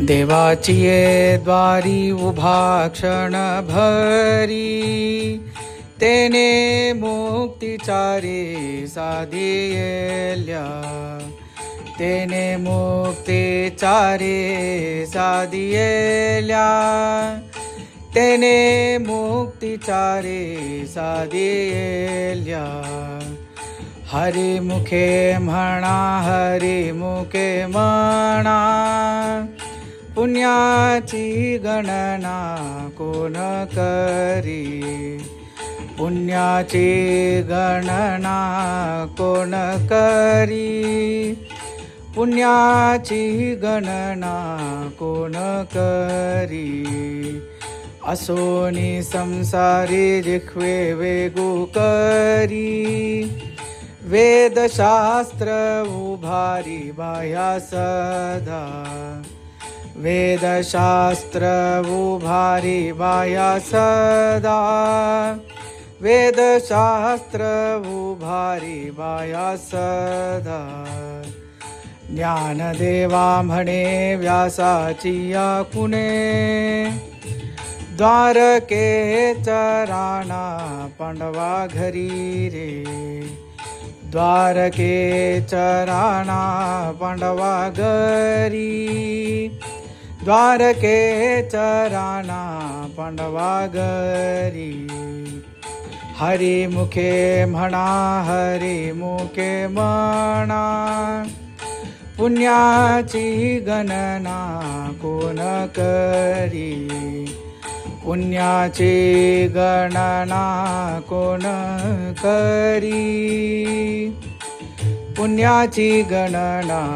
देवाची ये द्वारी उभा क्षण भरी, तेने मुक्तिचारी साधियेल्या, तेने मुक्तिचारी साधियेल्या, तेने मुक्तिचारी साधियेल्या. हरी मुखे म्हणा, हरी मुखे म्हणा, पुण्याची गणना कोण करी, पुण्याची गणना कोण करी, पुण्याची गणना कोण करी. असोनी संसारी जिह्वे वेगू करी, वेदशास्त्र उभारी बाह्या सदा, वेदशास्त्र उभारी बाह्या सदा, वेदशास्त्र उभारी बाह्या सदा. ज्ञानदेवा म्हणे व्यासाची या कुणे, द्वारकेचा राणा पांडवा घरी रे, द्वारकेचा राणा पांडवा घरी, द्वारकेचा राणा पांडवा घरी. हरी मुखे म्हणा, हरी मुखे म्हणा, पुण्याची गणना कोण करी, पुण्याची गणना कोण करी, पुण्याची गणना